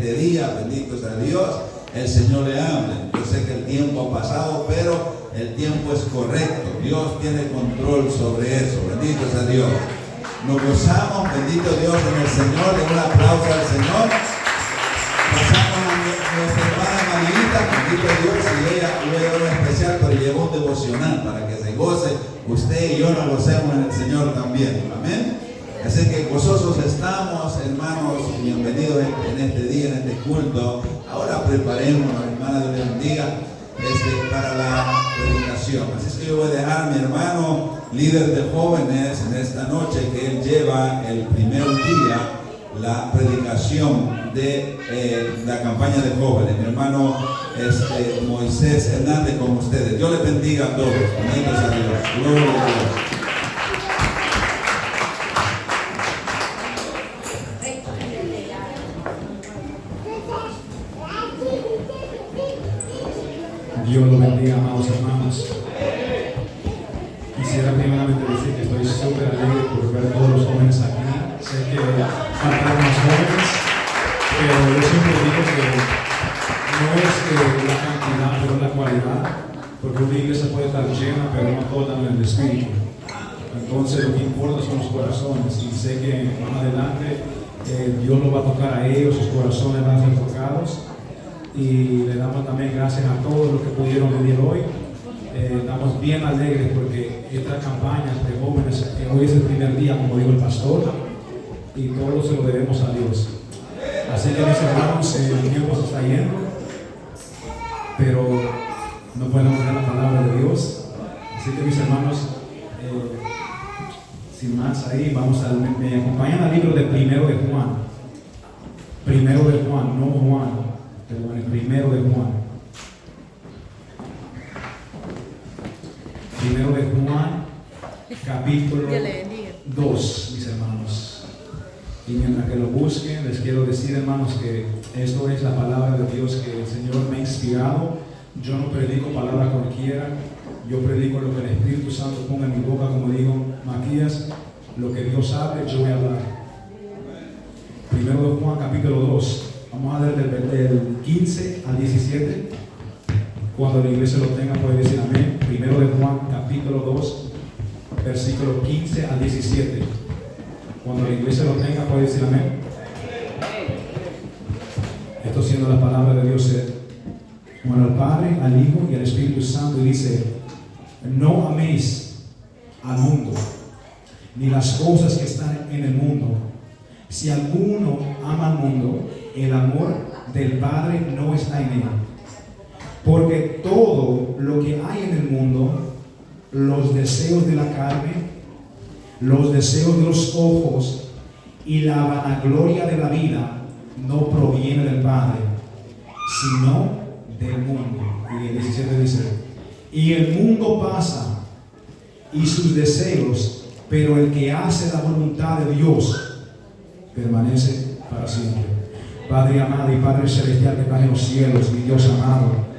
este día. Bendito sea Dios. El Señor le hable. Yo sé que el tiempo ha pasado, pero el tiempo es correcto. Dios tiene control sobre eso. Bendito sea Dios. Nos gozamos, bendito Dios, en el Señor. Den un aplauso al Señor. Pasamos a nuestra hermana Marilita, bendito Dios, y ella luego lo especial, pero llevó un devocional para que se goce. Usted y yo nos gocemos en el Señor también. Amén. Así que gozosos estamos, hermanos, bienvenidos en este día, en este culto. Ahora preparemos, hermana, Dios le bendiga, para la predicación. Así es que yo voy a dejar a mi hermano, líder de jóvenes, en esta noche, que él lleva el primer día la predicación de la campaña de jóvenes. Mi hermano Moisés Hernández con ustedes. Dios les bendiga a todos. Bendito sea Dios. Gloria a Dios. Dios lo bendiga, amados hermanos. Quisiera primeramente decir que estoy súper alegre por ver a todos los jóvenes aquí. Sé que faltan más jóvenes, pero yo siempre digo que no es la cantidad, pero la cualidad, porque una iglesia puede estar llena, pero no toda en el espíritu. Entonces lo que importa son los corazones, y sé que más adelante Dios los va a tocar a ellos, sus corazones van a ser tocados. Y le damos también gracias a todos los que pudieron venir hoy. Estamos bien alegres porque esta campaña de jóvenes, hoy es el primer día, como dijo el pastor, y todo se lo debemos a Dios. Así que mis hermanos, el tiempo se está yendo, pero no podemos dejar la palabra de Dios. Así que mis hermanos, sin más ahí, me acompañan al libro de Primero de Juan. Primero de Juan, no Juan. El primero de Juan. Primero de Juan, capítulo 2, mis hermanos. Y mientras que lo busquen, les quiero decir, hermanos, que esto es la palabra de Dios que el Señor me ha inspirado. Yo no predico palabra cualquiera, yo predico lo que el Espíritu Santo ponga en mi boca, como digo, Matías, lo que Dios hable, yo voy a hablar. Primero de Juan, capítulo 2. Vamos a leer del 15 al 17. Cuando la iglesia lo tenga puede decir amén. Primero de Juan capítulo 2, versículo 15 al 17. Cuando la iglesia lo tenga puede decir amén. Esto siendo la palabra de Dios, bueno, al Padre, al Hijo y al Espíritu Santo, y dice: no améis al mundo, ni las cosas que están en el mundo. Si alguno ama al mundo, el amor del Padre no está en él. Porque todo lo que hay en el mundo, los deseos de la carne, los deseos de los ojos y la vanagloria de la vida, no proviene del Padre, sino del mundo. Y el 17 dice: y el mundo pasa y sus deseos, pero el que hace la voluntad de Dios permanece para siempre. Padre amado y Padre celestial que estás en los cielos, mi Dios amado,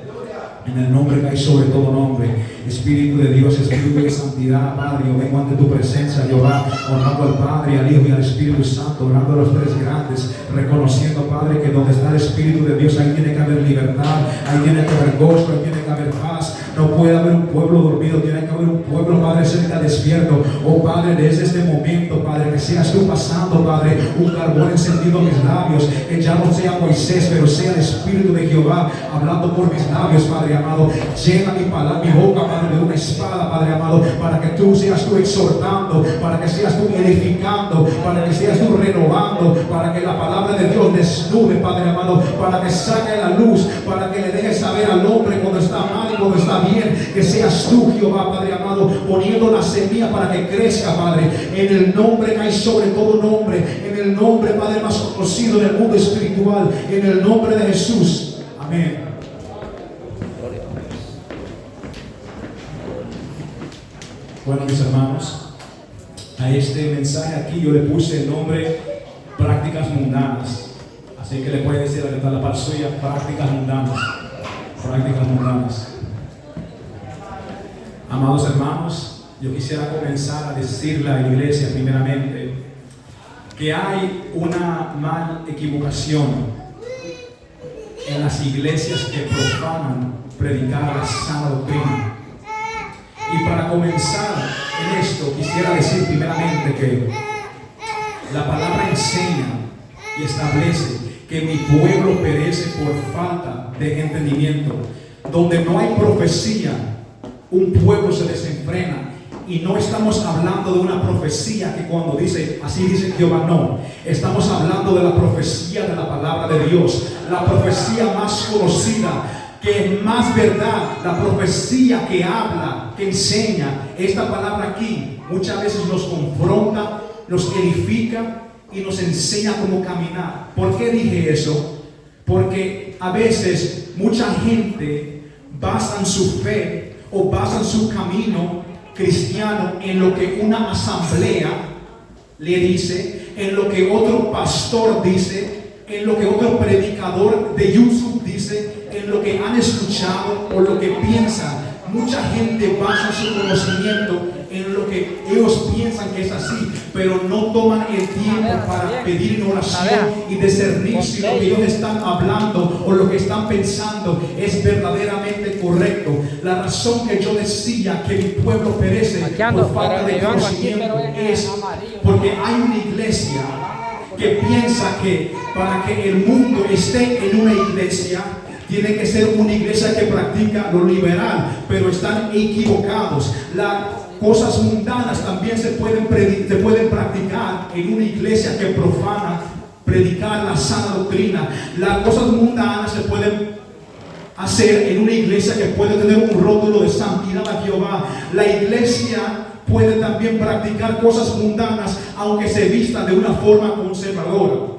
en el nombre que hay sobre todo nombre, Espíritu de Dios, Espíritu de santidad, Padre, yo vengo ante tu presencia, Jehová, honrando al Padre, al Hijo y al Espíritu Santo, honrando a los tres grandes, reconociendo, Padre, que donde está el Espíritu de Dios, ahí tiene que haber libertad, ahí tiene que haber gozo, ahí tiene que haber paz. No puede haber un pueblo dormido, tiene que haber un pueblo, Padre, cerca despierto. Oh Padre, desde este momento, Padre, que seas tú pasando, Padre, un carbón encendido en mis labios, que ya no sea Moisés, pero sea el Espíritu de Jehová hablando por mis labios, Padre amado. Llena mi palabra, mi boca, Padre, de una espada, Padre amado, para que tú seas tú exhortando, para que seas tú edificando, para que seas tú renovando, para que la palabra de Dios desnude, Padre amado, para que saque la luz, para que le dejes saber al hombre cuando está mal y cuando está bien, que seas tú, Jehová, Padre amado, poniendo la semilla para que crezca, Padre, en el nombre que hay sobre todo nombre, en el nombre, Padre, más conocido en el mundo espiritual, en el nombre de Jesús. Amén. Bueno, mis hermanos, a este mensaje aquí yo le puse el nombre prácticas mundanas. Así que le puede decir a la que está la par suya, prácticas mundanas. Prácticas mundanas. Amados hermanos, yo quisiera comenzar a decirle a la iglesia primeramente que hay una mal equivocación en las iglesias que profanan predicar la sana doctrina. Y para comenzar en esto, quisiera decir primeramente que la palabra enseña y establece que mi pueblo perece por falta de entendimiento. Donde no hay profecía, un pueblo se desenfrena. Y no estamos hablando de una profecía que cuando dice, así dice Jehová, no. Estamos hablando de la profecía de la palabra de Dios. La profecía más conocida, que es más verdad. La profecía que habla, que enseña. Esta palabra aquí muchas veces nos confronta, nos edifica y nos enseña cómo caminar. ¿Por qué dije eso? Porque a veces mucha gente basa su fe o basa su camino cristiano en lo que una asamblea le dice, en lo que otro pastor dice, en lo que otro predicador de YouTube dice, en lo que han escuchado o lo que piensan. Mucha gente basa su conocimiento en lo que ellos piensan que es así, pero no toman el tiempo para pedir en oración y discernir si lo que ellos están hablando o lo que están pensando es verdaderamente correcto. La razón que yo decía que mi pueblo perece por falta de conocimiento es porque hay una iglesia que piensa que para que el mundo esté en una iglesia tiene que ser una iglesia que practica lo liberal, pero están equivocados. Las cosas mundanas también se pueden practicar en una iglesia que profana predicar la sana doctrina. Las cosas mundanas se pueden hacer en una iglesia que puede tener un rótulo de santidad a Jehová. La iglesia puede también practicar cosas mundanas aunque se vista de una forma conservadora.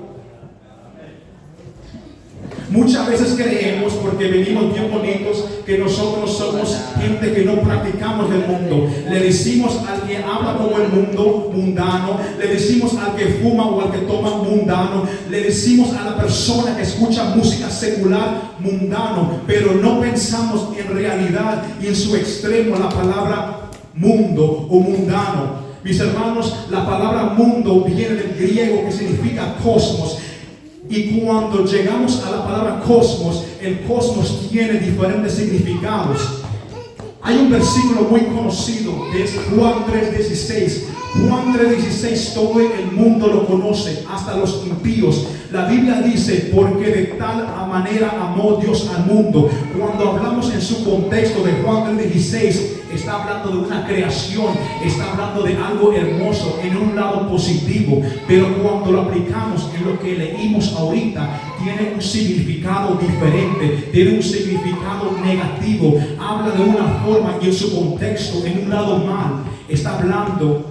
Muchas veces creemos, porque venimos bien bonitos, que nosotros somos gente que no practicamos el mundo. Le decimos al que habla como el mundo, mundano. Le decimos al que fuma o al que toma, mundano. Le decimos a la persona que escucha música secular, mundano. Pero no pensamos en realidad y en su extremo la palabra mundo o mundano. Mis hermanos, la palabra mundo viene del griego que significa cosmos. Y cuando llegamos a la palabra cosmos, el cosmos tiene diferentes significados. Hay un versículo muy conocido que es Juan 3:16. Juan 3:16, todo el mundo lo conoce, hasta los impíos. La Biblia dice, porque de tal manera amó Dios al mundo. Cuando hablamos en su contexto de Juan 3:16, está hablando de una creación, está hablando de algo hermoso en un lado positivo. Pero cuando lo aplicamos en lo que leímos ahorita, tiene un significado diferente, tiene un significado negativo. Habla de una forma y en su contexto, en un lado mal, está hablando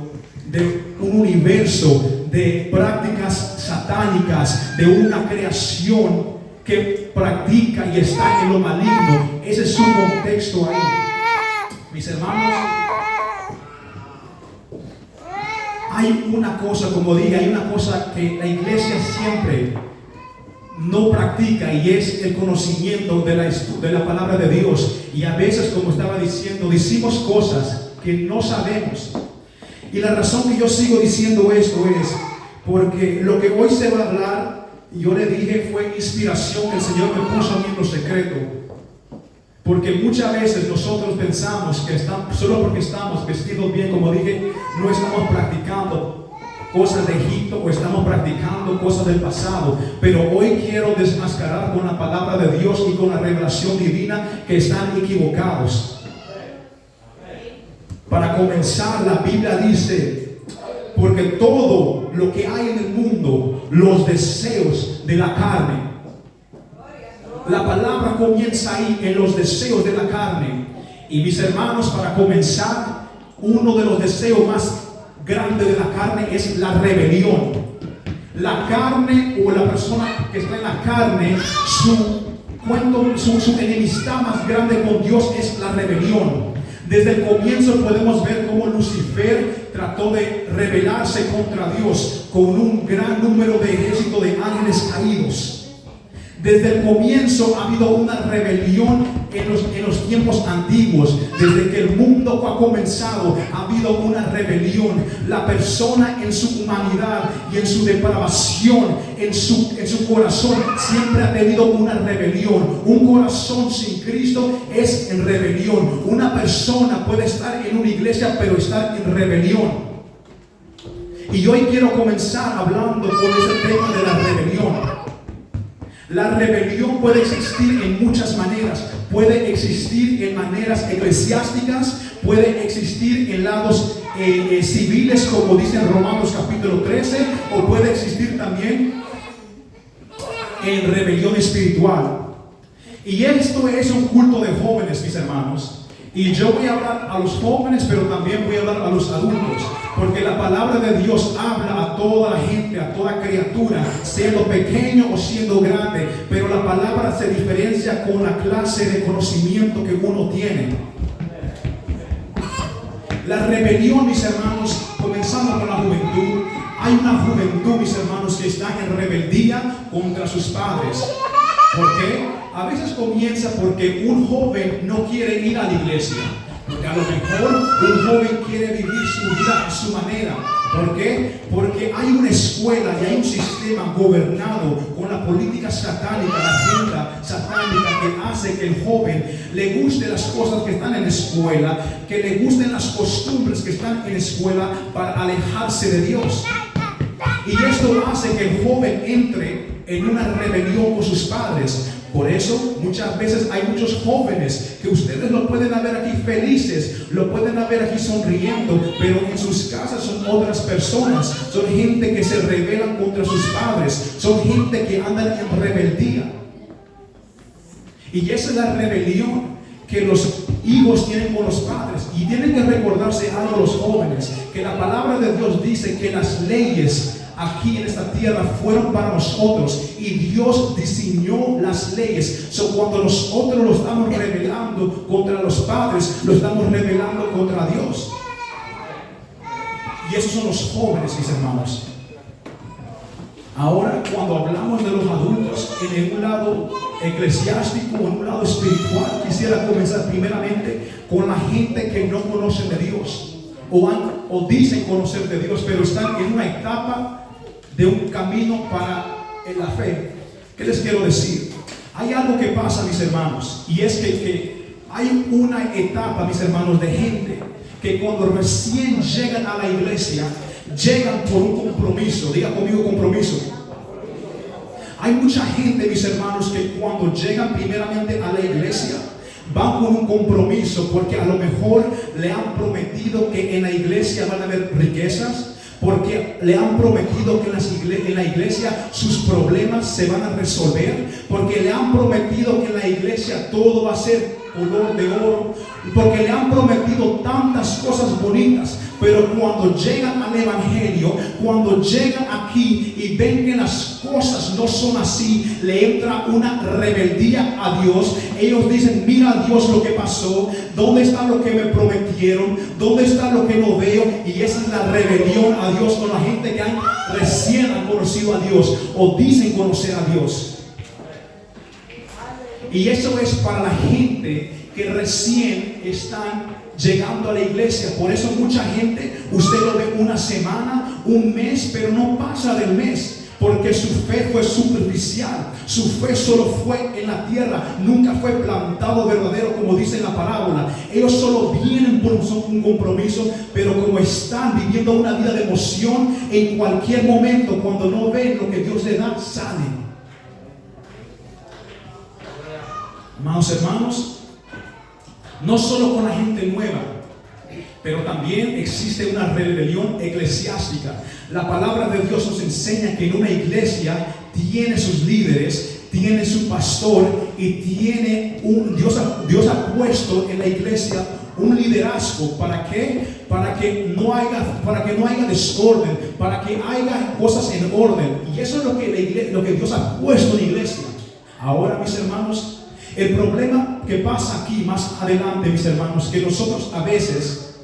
de un universo de prácticas satánicas, de una creación que practica y está en lo maligno. Ese es su contexto ahí. Mis hermanos, hay una cosa, como dije, hay una cosa que la iglesia siempre no practica y es el conocimiento de la palabra de Dios. Y a veces, como estaba diciendo, decimos cosas que no sabemos. Y la razón que yo sigo diciendo esto es porque lo que hoy se va a hablar, yo le dije, fue inspiración que el Señor me puso a mí en lo secreto. Porque muchas veces nosotros pensamos que solo porque estamos vestidos bien, como dije, no estamos practicando cosas de Egipto o estamos practicando cosas del pasado. Pero hoy quiero desmascarar con la palabra de Dios y con la revelación divina que están equivocados. Para comenzar, la Biblia dice, porque todo lo que hay en el mundo, los deseos de la carne. La palabra comienza ahí, en los deseos de la carne. Y mis hermanos, para comenzar, uno de los deseos más grandes de la carne es la rebelión. La carne o la persona que está en la carne, su enemistad más grande con Dios es la rebelión. Desde el comienzo podemos ver cómo Lucifer trató de rebelarse contra Dios con un gran número de ejército de ángeles caídos. Desde el comienzo ha habido una rebelión en los tiempos antiguos. Desde que el mundo ha comenzado, ha habido una rebelión. La persona en su humanidad y en su depravación, en su corazón, siempre ha tenido una rebelión. Un corazón sin Cristo es en rebelión. Una persona puede estar en una iglesia, pero estar en rebelión. Y hoy quiero comenzar hablando con ese tema de la rebelión. La rebelión puede existir en muchas maneras. Puede existir en maneras eclesiásticas, puede existir en lados civiles, como dice en Romanos capítulo 13, o puede existir también en rebelión espiritual. Y esto es un culto de jóvenes, mis hermanos. Y yo voy a hablar a los jóvenes, pero también voy a hablar a los adultos. Porque la palabra de Dios habla a toda la gente, a toda criatura, siendo pequeño o siendo grande. Pero la palabra se diferencia con la clase de conocimiento que uno tiene. La rebelión, mis hermanos, comenzando con la juventud. Hay una juventud, mis hermanos, que está en rebeldía contra sus padres. ¿Por qué? A veces comienza porque un joven no quiere ir a la iglesia. Porque a lo mejor un joven quiere vivir su vida a su manera. ¿Por qué? Porque hay una escuela y hay un sistema gobernado con la política satánica, la agenda satánica, que hace que el joven le guste las cosas que están en la escuela, que le gusten las costumbres que están en la escuela para alejarse de Dios. Y esto hace que el joven entre en una rebelión con sus padres. Por eso muchas veces hay muchos jóvenes que ustedes lo pueden ver aquí felices, lo pueden ver aquí sonriendo, pero en sus casas son otras personas. Son gente que se rebelan contra sus padres, son gente que andan en rebeldía. Y esa es la rebelión que los hijos tienen con los padres. Y tienen que recordarse algo los jóvenes, que la palabra de Dios dice que las leyes aquí en esta tierra fueron para nosotros y Dios diseñó las leyes. Cuando nosotros lo estamos rebelando contra los padres, lo estamos rebelando contra Dios. Y esos son los jóvenes, mis hermanos. Ahora, cuando hablamos de los adultos, en un lado eclesiástico, en un lado espiritual, quisiera comenzar primeramente con la gente que no conoce de Dios o dicen conocer de Dios, pero están en una etapa de un camino para la fe. ¿Qué les quiero decir? Hay algo que pasa, mis hermanos, y es que hay una etapa, mis hermanos, de gente que cuando recién llegan a la iglesia, llegan por un compromiso. Diga conmigo, compromiso. Hay mucha gente, mis hermanos, que cuando llegan primeramente a la iglesia, van con un compromiso, porque a lo mejor le han prometido que en la iglesia van a haber riquezas, porque le han prometido que en la iglesia sus problemas se van a resolver, porque le han prometido que en la iglesia todo va a ser color de oro, porque le han prometido tantas cosas bonitas. Pero cuando llegan al evangelio, cuando llegan aquí y ven que las cosas no son así, le entra una rebeldía a Dios. Ellos dicen: mira, Dios, lo que pasó, ¿dónde está lo que me prometieron? ¿Dónde está lo que no veo? Y esa es la rebelión a Dios con la gente que recién han conocido a Dios o dicen conocer a Dios. Y eso es para la gente que recién están llegando a la iglesia. Por eso mucha gente, usted lo ve una semana, un mes, pero no pasa del mes, porque su fe fue superficial. Su fe solo fue en la tierra, nunca fue plantado verdadero, como dice en la parábola. Ellos solo vienen por un compromiso, pero como están viviendo una vida de emoción, en cualquier momento, cuando no ven lo que Dios le da, salen. Amados hermanos, no solo con la gente nueva, pero también existe una rebelión eclesiástica. La palabra de Dios nos enseña que en una iglesia tiene sus líderes, tiene su pastor y tiene Dios ha puesto en la iglesia un liderazgo. ¿Para qué? Para que no haya desorden, para que haya cosas en orden. Y eso es lo que Dios ha puesto en la iglesia. Ahora, mis hermanos, el problema que pasa aquí más adelante, mis hermanos, que nosotros a veces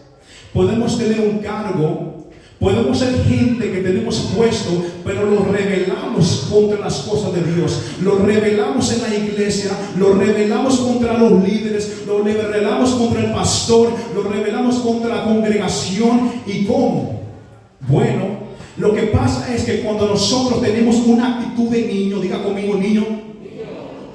podemos tener un cargo, podemos ser gente que tenemos puesto, pero lo rebelamos contra las cosas de Dios. Lo rebelamos en la iglesia, lo rebelamos contra los líderes, lo rebelamos contra el pastor, lo rebelamos contra la congregación. ¿Y cómo? Bueno, lo que pasa es que cuando nosotros tenemos una actitud de niño, diga conmigo niño,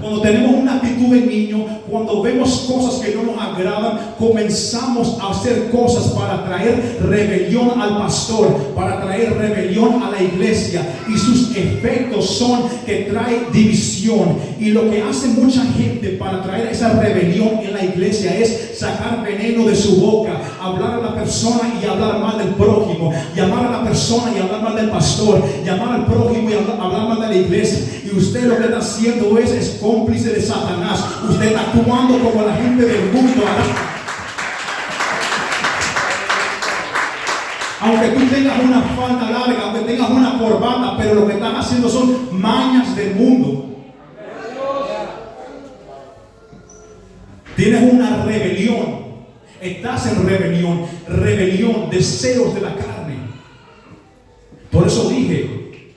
cuando tenemos una actitud de niño, cuando vemos cosas que no nos agradan, comenzamos a hacer cosas para traer rebelión al pastor, para traer rebelión a la iglesia, y sus efectos son que trae división. Y lo que hace mucha gente para traer esa rebelión en la iglesia es sacar veneno de su boca, hablar a la persona y hablar mal del prójimo, llamar a la persona y hablar mal del pastor, llamar al prójimo y hablar mal de la iglesia. Y usted lo que está haciendo es cómplice de Satanás. Usted está actuando como la gente del mundo. Aunque tú tengas una falda larga, aunque tengas una corbata, pero lo que están haciendo son mañas del mundo. Tienes una rebelión. Estás en rebelión, deseos de la carne. Por eso dije,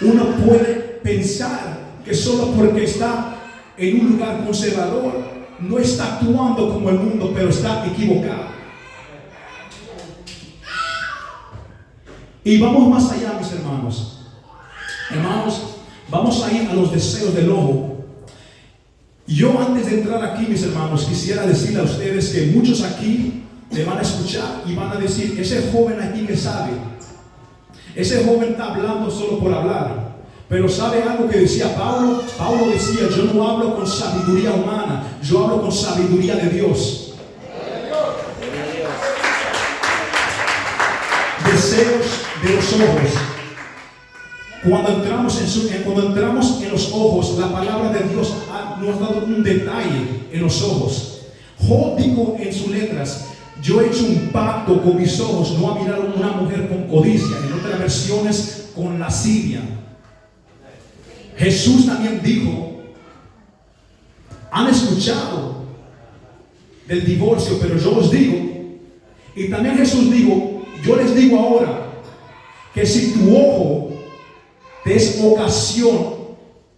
uno puede pensar que solo porque está en un lugar conservador no está actuando como el mundo, pero está equivocado. Y vamos más allá, mis hermanos. Hermanos, vamos a ir a los deseos del ojo. Yo, antes de entrar aquí, mis hermanos, quisiera decirle a ustedes que muchos aquí me van a escuchar y van a decir: ese joven aquí que sabe, ese joven está hablando solo por hablar. Pero ¿sabe algo que decía Pablo? Pablo decía: yo no hablo con sabiduría humana, yo hablo con sabiduría de Dios. Deseos de los ojos. Cuando entramos en los ojos, la palabra de Dios nos ha dado un detalle en los ojos. Job dijo en sus letras: yo he hecho un pacto con mis ojos, no a mirar a una mujer con codicia. En otras versiones, con lascivia. Jesús también dijo: han escuchado del divorcio, pero yo os digo. Y también Jesús dijo: yo les digo ahora que si tu ojo te es ocasión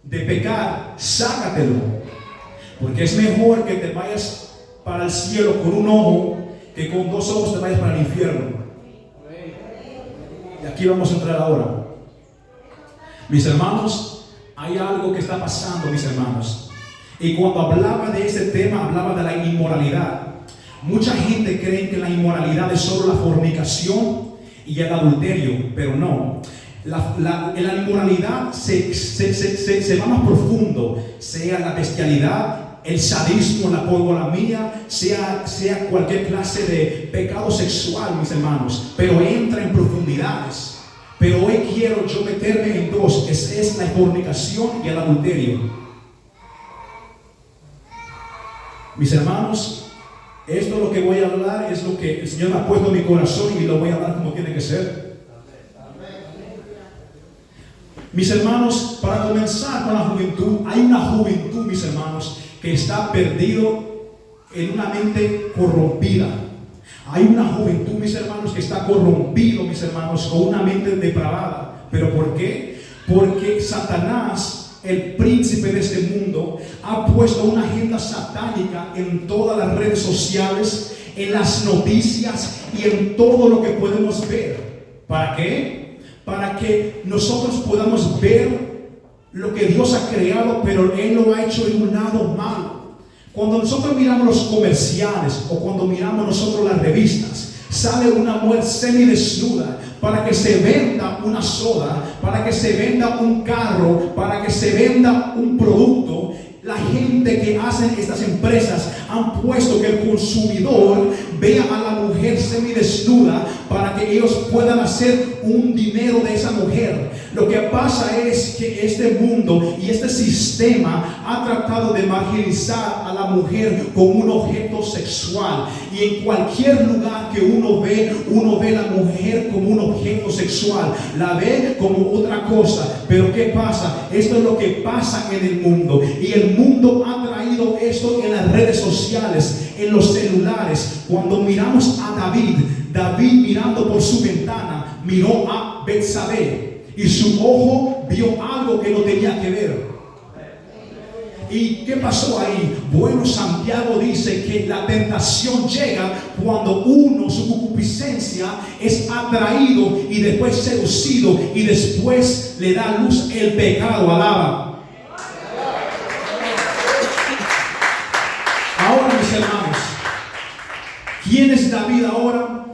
de pecar, sácatelo, porque es mejor que te vayas para el cielo con un ojo que con dos ojos te vayas para el infierno. Y aquí vamos a entrar ahora. Mis hermanos, hay algo que está pasando, mis hermanos. Y cuando hablaba de ese tema, hablaba de la inmoralidad. Mucha gente cree que la inmoralidad es solo la fornicación y el adulterio, pero no. La inmoralidad se va más profundo, sea la bestialidad, el sadismo, la poligamia, sea cualquier clase de pecado sexual, mis hermanos, pero entra en profundidades. Pero hoy quiero yo meterme en dos, que es la fornicación y el adulterio. Mis hermanos, esto es lo que voy a hablar, es lo que el Señor me ha puesto en mi corazón y lo voy a hablar como tiene que ser. Mis hermanos, para comenzar con la juventud, hay una juventud, mis hermanos, que está perdido en una mente corrompida. Hay una juventud, mis hermanos, que está corrompido, mis hermanos, con una mente depravada. ¿Pero por qué? Porque Satanás, el príncipe de este mundo, ha puesto una agenda satánica en todas las redes sociales, en las noticias y en todo lo que podemos ver. ¿Para qué? Para que nosotros podamos ver lo que Dios ha creado, pero Él lo ha hecho en un lado malo. Cuando nosotros miramos los comerciales o cuando miramos nosotros las revistas, sale una mujer semidesnuda para que se venda una soda, para que se venda un carro, para que se venda un producto. La gente que hacen estas empresas han puesto que el consumidor vea a la mujer semidesnuda para que ellos puedan hacer un dinero de esa mujer. Lo que pasa es que este mundo y este sistema ha tratado de marginalizar a la mujer como un objeto sexual. Y en cualquier lugar que uno ve la mujer como un objeto sexual. La ve como otra cosa. Pero ¿qué pasa? Esto es lo que pasa en el mundo. Y el mundo ha traído esto en las redes sociales, en los celulares. Cuando miramos a David mirando por su ventana, miró a Betsabé. y su ojo vio algo que no tenía que ver. ¿Y qué pasó ahí? Bueno, Santiago dice que la tentación llega cuando uno, su concupiscencia, es atraído y después seducido y después le da a luz el pecado. Alaba. Ahora, mis hermanos, ¿quién es David ahora?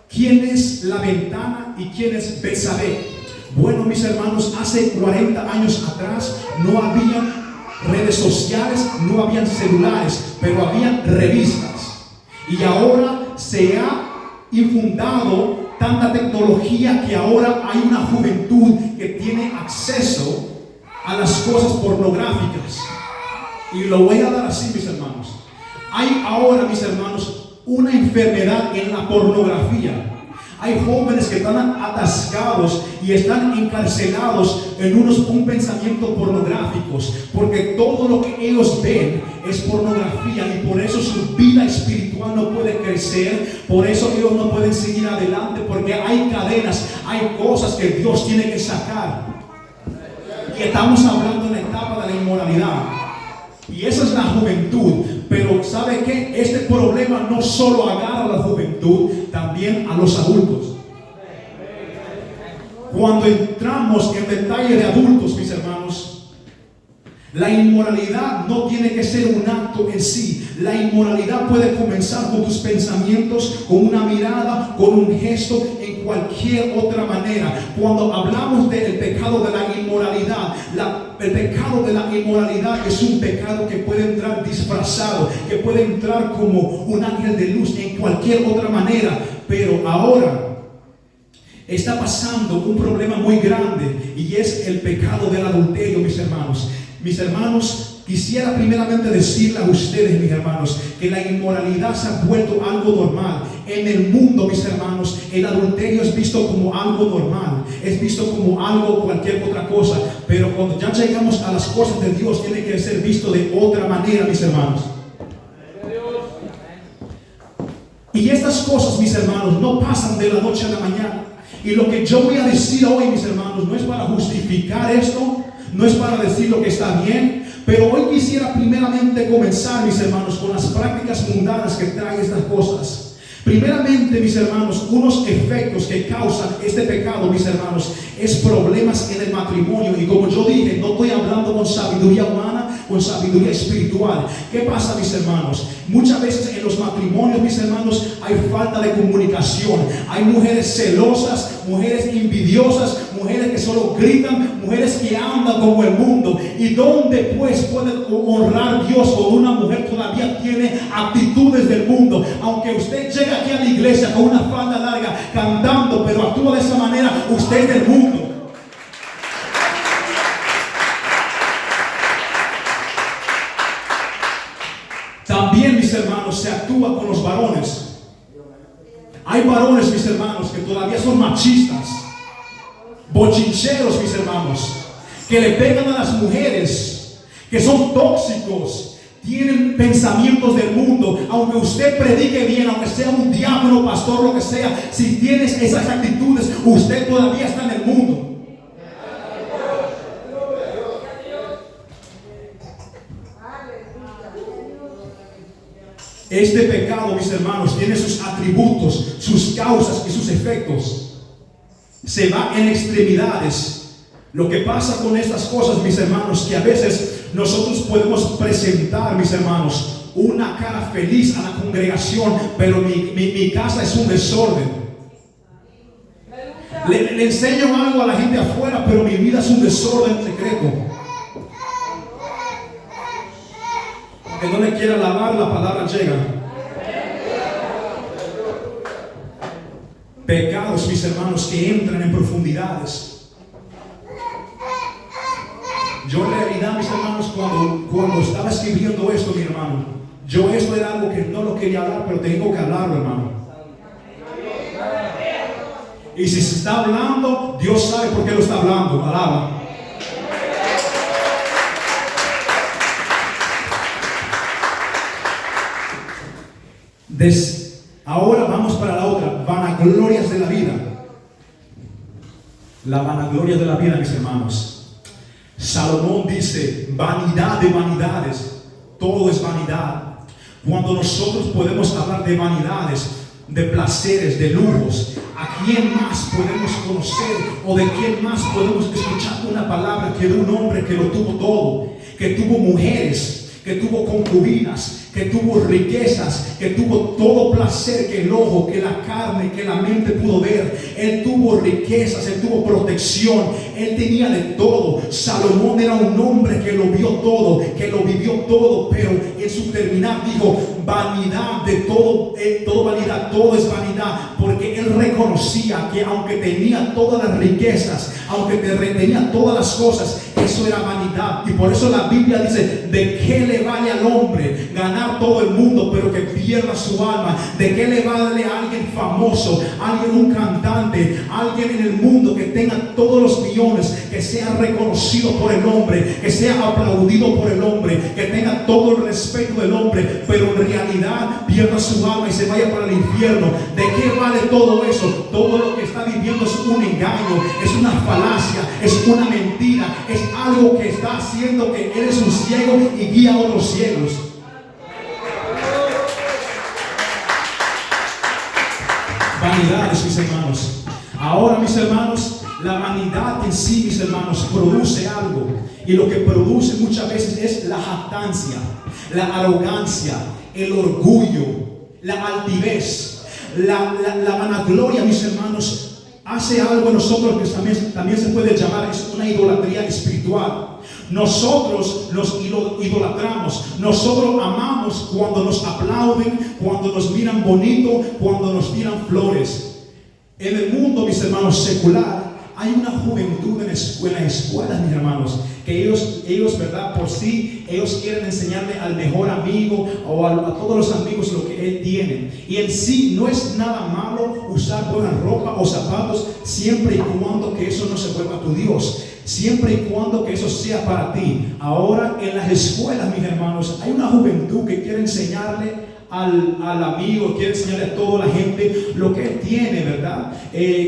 ¿Quién es la ventana y quién es Betsabé? Bueno, mis hermanos, hace 40 años atrás no había redes sociales, no habían celulares, pero habían revistas. Y ahora se ha infundado tanta tecnología que ahora hay una juventud que tiene acceso a las cosas pornográficas. Y lo voy a dar así, mis hermanos. Hay ahora, mis hermanos, una enfermedad en la pornografía. Hay jóvenes que están atascados y están encarcelados en un pensamiento pornográficos, porque todo lo que ellos ven es pornografía y por eso su vida espiritual no puede crecer, por eso ellos no pueden seguir adelante, porque hay cadenas, hay cosas que Dios tiene que sacar. Y estamos hablando en la etapa de la inmoralidad. Y esa es la juventud. Pero ¿sabe qué? Este problema no solo agarra a la juventud, también a los adultos. Cuando entramos en detalle de adultos, mis hermanos, la inmoralidad no tiene que ser un acto en sí. La inmoralidad puede comenzar con tus pensamientos, con una mirada, con un gesto, en cualquier otra manera. Cuando hablamos del pecado de la inmoralidad, el pecado de la inmoralidad es un pecado que puede entrar disfrazado, que puede entrar como un ángel de luz en cualquier otra manera. Pero ahora está pasando un problema muy grande y es el pecado del adulterio, mis hermanos. Mis hermanos, quisiera primeramente decirle a ustedes, mis hermanos, que la inmoralidad se ha vuelto algo normal. En el mundo, mis hermanos, el adulterio es visto como algo normal, es visto como algo, cualquier otra cosa. Pero cuando ya llegamos a las cosas de Dios, tiene que ser visto de otra manera, mis hermanos. Y estas cosas, mis hermanos, no pasan de la noche a la mañana. Y lo que yo voy a decir hoy, mis hermanos, no es para justificar esto, no es para decir lo que está bien, pero hoy quisiera primeramente comenzar, mis hermanos, con las prácticas mundanas que traen estas cosas. Primeramente, mis hermanos, unos efectos que causan este pecado, mis hermanos, es problemas en el matrimonio. Y como yo dije, no estoy hablando con sabiduría humana, con sabiduría espiritual. ¿Qué pasa, mis hermanos? Muchas veces en los matrimonios, mis hermanos, hay falta de comunicación. Hay mujeres celosas, mujeres envidiosas, mujeres que solo gritan, mujeres que andan como el mundo. ¿Y dónde pues puede honrar Dios cuando una mujer todavía tiene actitudes del mundo? Aunque usted llegue aquí a la iglesia con una falda larga cantando, pero actúa de esa manera, usted es del mundo. También, mis hermanos, se actúa con los varones. Hay varones, mis hermanos, que todavía son machistas, bochincheros, mis hermanos, que le pegan a las mujeres, que son tóxicos, tienen pensamientos del mundo. Aunque usted predique bien, aunque sea un diácono, pastor, lo que sea, si tienes esas actitudes, usted todavía está en el mundo. Este pecado, mis hermanos, tiene sus atributos, sus causas y sus efectos. Se va en extremidades. Lo que pasa con estas cosas, mis hermanos, que a veces nosotros podemos presentar, mis hermanos, una cara feliz a la congregación, pero mi casa es un desorden. Le enseño algo a la gente afuera, pero mi vida es un desorden secreto. Que no le quiera alabar, la palabra llega. Pecados, mis hermanos, que entran en profundidades. Yo en realidad, mis hermanos, cuando estaba escribiendo esto, mi hermano, yo esto era algo que no lo quería hablar, pero tengo que hablarlo, hermano. Y si se está hablando, Dios sabe por qué lo está hablando. Alaba. Ahora vamos para la otra, vanaglorias de la vida. La vanagloria de la vida, mis hermanos. Salomón dice, vanidad de vanidades, todo es vanidad. Cuando nosotros podemos hablar de vanidades, de placeres, de lujos, ¿a quién más podemos conocer o de quién más podemos escuchar una palabra que de un hombre que lo tuvo todo, que tuvo mujeres, que tuvo concubinas, que tuvo riquezas, que tuvo todo placer que el ojo, que la carne, que la mente pudo ver? Él tuvo riquezas, él tuvo protección, él tenía de todo. Salomón era un hombre que lo vio todo, que lo vivió todo, pero en su terminar dijo, vanidad de todo, todo vanidad, todo es vanidad, porque él reconocía que aunque tenía todas las riquezas, aunque tenía todas las cosas, eso era vanidad. Y por eso la Biblia dice, ¿de qué le vale al hombre ganar todo el mundo pero que pierda su alma? ¿De qué le vale a alguien famoso, alguien, un cantante, alguien en el mundo que tenga todos los millones, que sea reconocido por el hombre, que sea aplaudido por el hombre, que tenga todo el respeto del hombre, pero en realidad pierda su alma y se vaya para el infierno? ¿De qué vale todo eso? Todo lo que está viviendo es un engaño, es una falacia, es una mentira, es algo que está haciendo que él es un ciego y guía a otros ciegos. Vanidades, mis hermanos. Ahora, mis hermanos, la vanidad en sí, mis hermanos, produce algo. Y lo que produce muchas veces es la jactancia, la arrogancia, el orgullo, la altivez, la vanagloria, mis hermanos. Hace algo en nosotros que también se puede llamar, es una idolatría espiritual. Nosotros los idolatramos, nosotros amamos cuando nos aplauden, cuando nos miran bonito, cuando nos tiran flores. En el mundo, mis hermanos, secular, hay una juventud en escuelas, mis hermanos, que ellos, verdad, por sí, ellos quieren enseñarle al mejor amigo o a todos los amigos lo que él tiene. Y en sí no es nada malo usar buena ropa o zapatos, siempre y cuando que eso no se vuelva tu Dios, siempre y cuando que eso sea para ti. Ahora en las escuelas, mis hermanos, hay una juventud que quiere enseñarle al amigo, quiere enseñarle a toda la gente lo que él tiene, ¿verdad?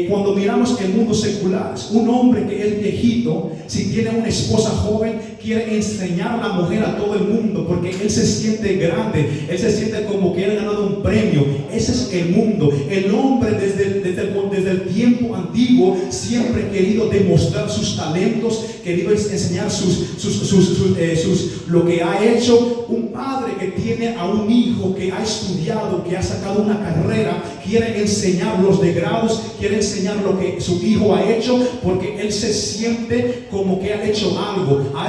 Cuando miramos el mundo secular, un hombre que es viejito, si tiene una esposa joven, quiere enseñar a la mujer a todo el mundo, porque él se siente grande, él se siente como que él ha ganado un premio. Ese es el mundo. El hombre desde el tiempo antiguo siempre ha querido demostrar sus talentos, querido enseñar lo que ha hecho. Un padre que tiene a un hijo que ha estudiado, que ha sacado una carrera, quiere enseñar los degrados, quiere enseñar lo que su hijo ha hecho, porque él se siente como que ha hecho algo. A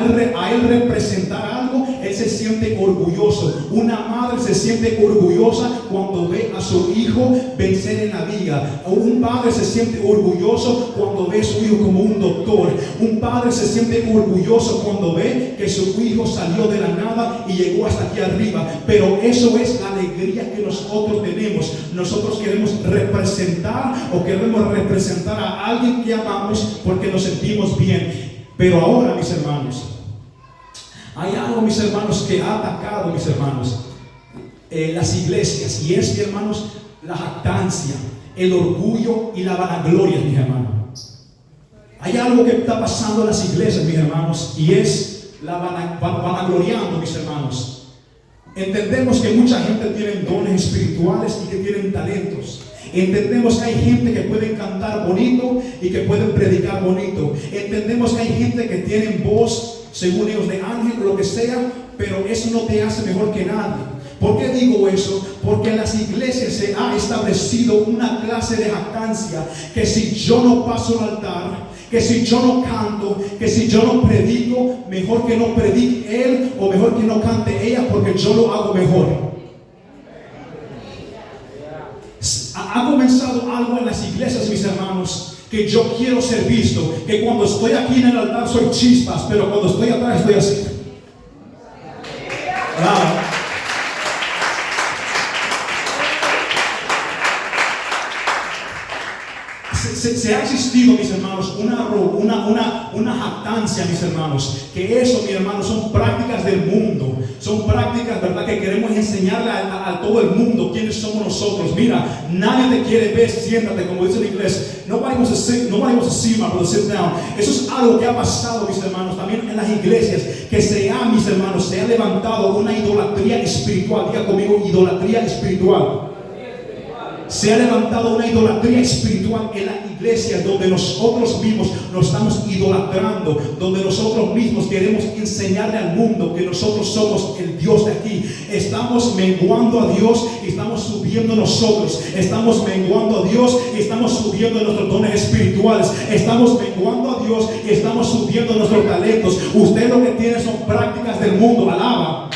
él representar algo, él se siente orgulloso. Una madre se siente orgullosa cuando ve a su hijo vencer en la vida. Un padre se siente orgulloso cuando ve a su hijo como un doctor. Un padre se siente orgulloso cuando ve que su hijo salió de la nada y llegó hasta aquí arriba. Pero eso es la alegría que nosotros tenemos. Nosotros queremos representar a alguien que amamos porque nos sentimos bien. Pero ahora, mis hermanos, hay algo, mis hermanos, que ha atacado, mis hermanos, las iglesias, y es, mis hermanos, la jactancia, el orgullo y la vanagloria, mis hermanos. Hay algo que está pasando en las iglesias, mis hermanos, y es la vanagloriando, mis hermanos. Entendemos que mucha gente tiene dones espirituales y que tienen talentos. Entendemos que hay gente que puede cantar bonito y que pueden predicar bonito. Entendemos que hay gente que tiene voz, según ellos, de ángel o lo que sea, pero eso no te hace mejor que nadie. ¿Por qué digo eso? Porque en las iglesias se ha establecido una clase de jactancia, que si yo no paso al altar, que si yo no canto, que si yo no predico, mejor que no predique él o mejor que no cante ella, porque yo lo hago mejor. Ha comenzado algo en las iglesias, mis hermanos, que yo quiero ser visto, que cuando estoy aquí en el altar soy chispas, pero cuando estoy atrás estoy así. Se ha existido, mis hermanos, una una jactancia, mis hermanos, que eso, mis hermanos, son prácticas del mundo, son prácticas, ¿verdad?, que queremos enseñarle a todo el mundo quiénes somos nosotros. Mira, nadie te quiere ver, siéntate, como dice en inglés, nobody wants to see you, my brother, sit down. Eso es algo que ha pasado, mis hermanos, también en las iglesias, que mis hermanos, se ha levantado una idolatría espiritual. Diga conmigo, idolatría espiritual. Se ha levantado una idolatría espiritual en la iglesia, donde nosotros mismos nos estamos idolatrando, donde nosotros mismos queremos enseñarle al mundo que nosotros somos el Dios de aquí. Estamos menguando a Dios y estamos subiendo nosotros. Estamos menguando a Dios y estamos subiendo nuestros dones espirituales. Estamos menguando a Dios y estamos subiendo nuestros talentos. Usted lo que tiene son prácticas del mundo. Alaba.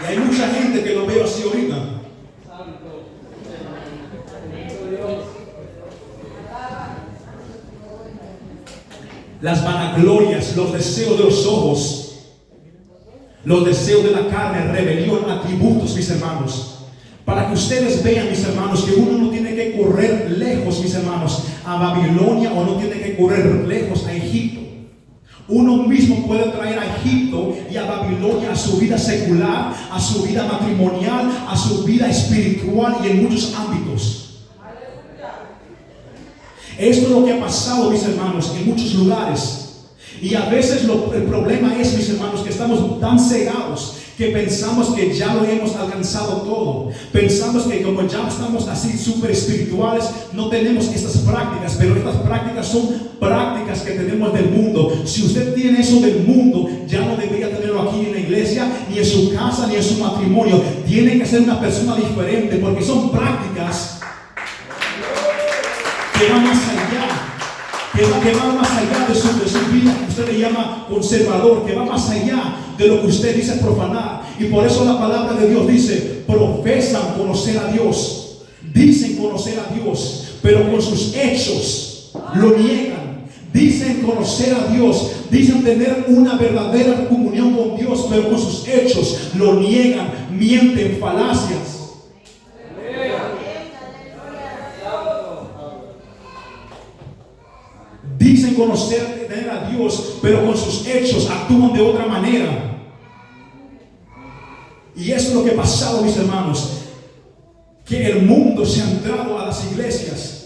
Hay mucha gente que lo veo así ahorita. Las vanaglorias, los deseos de los ojos, los deseos de la carne, rebelión, atributos, mis hermanos. Para que ustedes vean, mis hermanos, que uno no tiene que correr lejos, mis hermanos, a Babilonia, o no tiene que correr lejos a Egipto. Uno mismo puede traer a Egipto y a Babilonia a su vida secular, a su vida matrimonial, a su vida espiritual y en muchos ámbitos. Esto es lo que ha pasado, mis hermanos, en muchos lugares. Y a veces el problema es, mis hermanos, que estamos tan cegados que pensamos que ya lo hemos alcanzado todo. Pensamos que como ya estamos así súper espirituales, no tenemos estas prácticas, pero estas prácticas son prácticas que tenemos del mundo. Si usted tiene eso del mundo, ya no debería tenerlo aquí en la iglesia, ni en su casa, ni en su matrimonio. Tiene que ser una persona diferente, porque son prácticas que van más allá, que va más allá de su vida, que usted le llama conservador, que va más allá de lo que usted dice profanar. Y por eso la palabra de Dios dice: profesan conocer a Dios, dicen conocer a Dios, pero con sus hechos lo niegan. Dicen conocer a Dios, dicen tener una verdadera comunión con Dios, pero con sus hechos lo niegan, mienten, falacias. Dicen conocer, tener a Dios, pero con sus hechos actúan de otra manera. Y eso es lo que ha pasado, mis hermanos, que el mundo se ha entrado a las iglesias.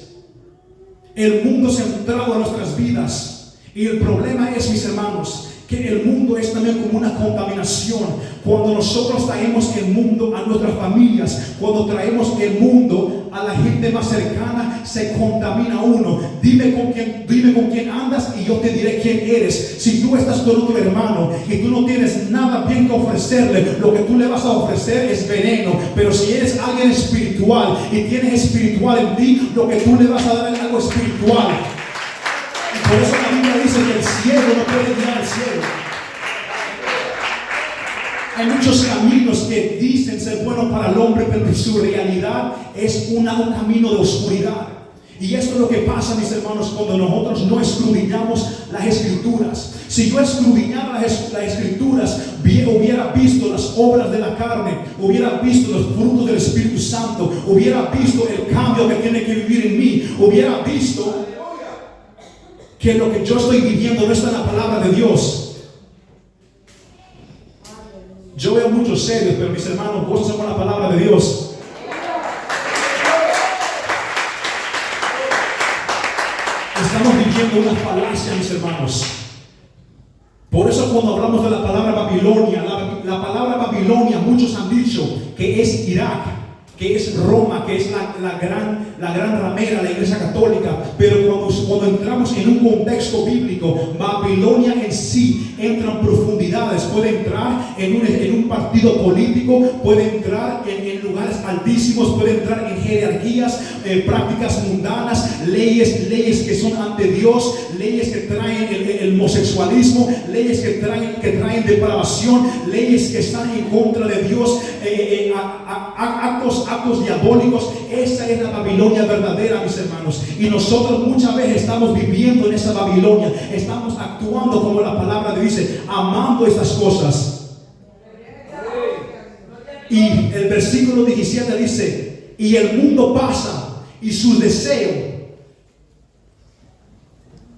El mundo se ha entrado a nuestras vidas. Y el problema es, mis hermanos, que el mundo es también como una contaminación. Cuando nosotros traemos el mundo a nuestras familias, cuando traemos el mundo a la gente más cercana, se contamina uno. Dime con quién andas y yo te diré quién eres. Si tú estás con otro hermano y tú no tienes nada bien que ofrecerle, lo que tú le vas a ofrecer es veneno. Pero si eres alguien espiritual y tienes espiritual en ti, lo que tú le vas a dar es algo espiritual. Y por eso la Biblia dice que el ciego no puede guiar al cielo. Hay muchos caminos que dicen ser buenos para el hombre, pero su realidad es un camino de oscuridad. Y esto es lo que pasa, mis hermanos, cuando nosotros no escudriñamos las escrituras. Si yo escudriñara las escrituras, hubiera visto las obras de la carne, hubiera visto los frutos del Espíritu Santo, hubiera visto el cambio que tiene que vivir en mí, hubiera visto que lo que yo estoy viviendo no está en la palabra de Dios. Yo veo muchos serios, pero mis hermanos, vos somos la palabra de Dios. Estamos viviendo una falacia, mis hermanos. Por eso cuando hablamos de la palabra Babilonia, la palabra Babilonia, muchos han dicho que es Irak, que es Roma, que es la gran ramera, la iglesia católica. Pero cuando entramos en un contexto bíblico, Babilonia en sí entra en profundidades. Puede entrar en un partido político, puede entrar en lugares altísimos, puede entrar en jerarquías, prácticas mundanas, leyes que son ante Dios, leyes que traen el homosexualismo, leyes que traen depravación, leyes que están en contra de Dios, actos diabólicos. Esa es la Babilonia verdadera, mis hermanos. Y nosotros muchas veces estamos viviendo en esa Babilonia. Estamos actuando como la palabra dice, amando estas cosas. Y el versículo 17 dice: y el mundo pasa y sus deseos.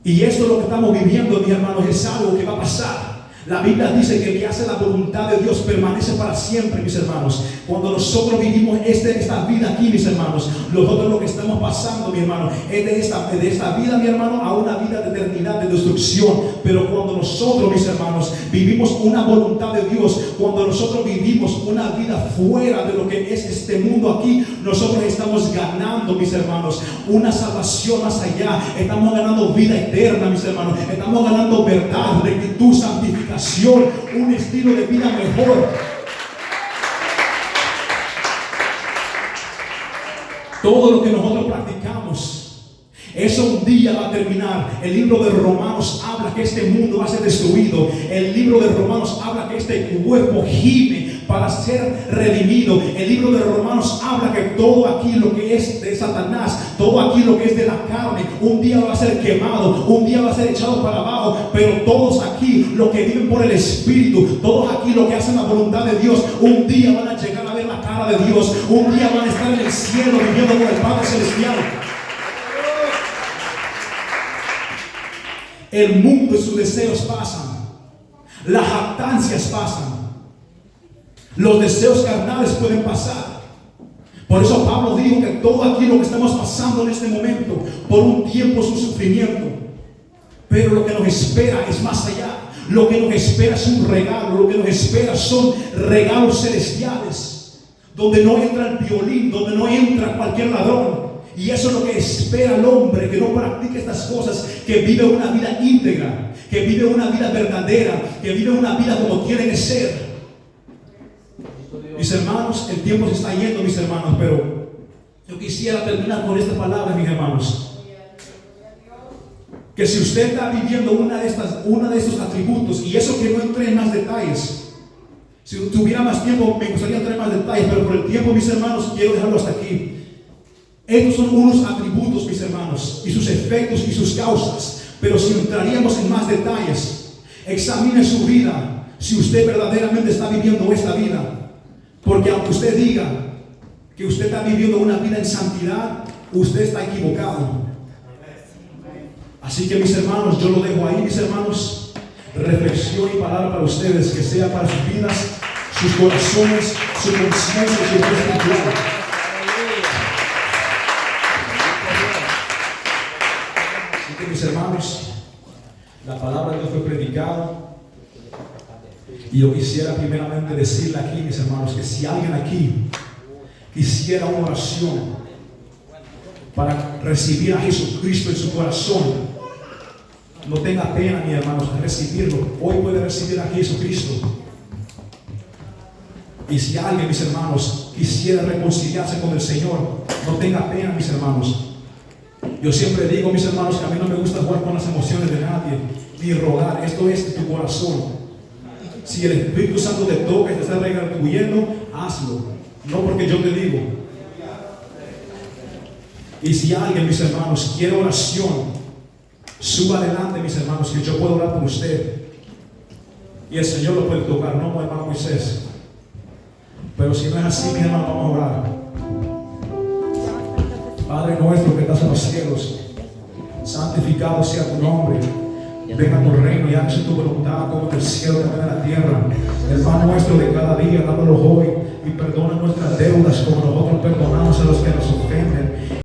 Y esto es lo que estamos viviendo, mis hermanos, es algo que va a pasar. La Biblia dice que el que hace la voluntad de Dios permanece para siempre, mis hermanos. Cuando nosotros vivimos esta vida aquí, mis hermanos, nosotros lo que estamos pasando, mi hermano, es de esta vida, mi hermano, a una vida de eternidad, de destrucción. Pero cuando nosotros, mis hermanos, vivimos una voluntad de Dios, cuando nosotros vivimos una vida fuera de lo que es este mundo aquí, nosotros estamos ganando, mis hermanos, una salvación más allá. Estamos ganando vida eterna, mis hermanos. Estamos ganando verdad, rectitud, santificación, un estilo de vida mejor. Todo lo que nosotros practicamos, eso un día va a terminar. El libro de Romanos habla que este mundo va a ser destruido. El libro de Romanos habla que este cuerpo gime para ser redimido. El libro de Romanos habla que todo aquí lo que es de Satanás, todo aquí lo que es de la carne, un día va a ser quemado, un día va a ser echado para abajo. Pero todos aquí, los que viven por el Espíritu, todos aquí los que hacen la voluntad de Dios, un día van a llegar a ver la cara de Dios. Un día van a estar en el cielo viviendo con el Padre Celestial. El mundo y sus deseos pasan. Las jactancias pasan. Los deseos carnales pueden pasar. Por eso Pablo dijo que todo aquí lo que estamos pasando en este momento, por un tiempo es un sufrimiento. Pero lo que nos espera es más allá. Lo que nos espera es un regalo. Lo que nos espera son regalos celestiales, donde no entra el violín, donde no entra cualquier ladrón. Y eso es lo que espera el hombre que no practique estas cosas, que vive una vida íntegra, que vive una vida verdadera, que vive una vida como tiene que ser. Mis hermanos, el tiempo se está yendo, mis hermanos, pero yo quisiera terminar con esta palabra, mis hermanos. Que si usted está viviendo una de estos atributos, y eso que no entré en más detalles, si tuviera más tiempo me gustaría entrar en más detalles, pero por el tiempo, mis hermanos, quiero dejarlo hasta aquí. Estos son unos atributos, mis hermanos, y sus efectos y sus causas. Pero si entraríamos en más detalles, examine su vida, si usted verdaderamente está viviendo esta vida. Porque aunque usted diga que usted está viviendo una vida en santidad, usted está equivocado. Así que, mis hermanos, yo lo dejo ahí, mis hermanos. Reflexión y palabra para ustedes, que sea para sus vidas, sus corazones, su conciencia y su vida espiritual. Así que, mis hermanos, la palabra de Dios fue predicada. Y yo quisiera primeramente decirle aquí, mis hermanos, que si alguien aquí quisiera una oración para recibir a Jesucristo en su corazón, no tenga pena, mis hermanos, de recibirlo. Hoy puede recibir a Jesucristo. Y si alguien, mis hermanos, quisiera reconciliarse con el Señor, no tenga pena, mis hermanos. Yo siempre digo, mis hermanos, que a mí no me gusta jugar con las emociones de nadie, ni rogar. Esto es de tu corazón. Si el Espíritu Santo te toca y te está redarguyendo, hazlo. No porque yo te digo. Y si alguien, mis hermanos, quiere oración, suba adelante, mis hermanos, que yo puedo orar por usted. Y el Señor lo puede tocar, no como el hermano Moisés. Pero si no es así, mi hermano, vamos a orar. Padre nuestro que estás en los cielos, santificado sea tu nombre. Venga tu reino y hágase tu voluntad como en el cielo también en la tierra. El pan nuestro de cada día, dámelo hoy, y perdona nuestras deudas como nosotros perdonamos a los que nos ofenden.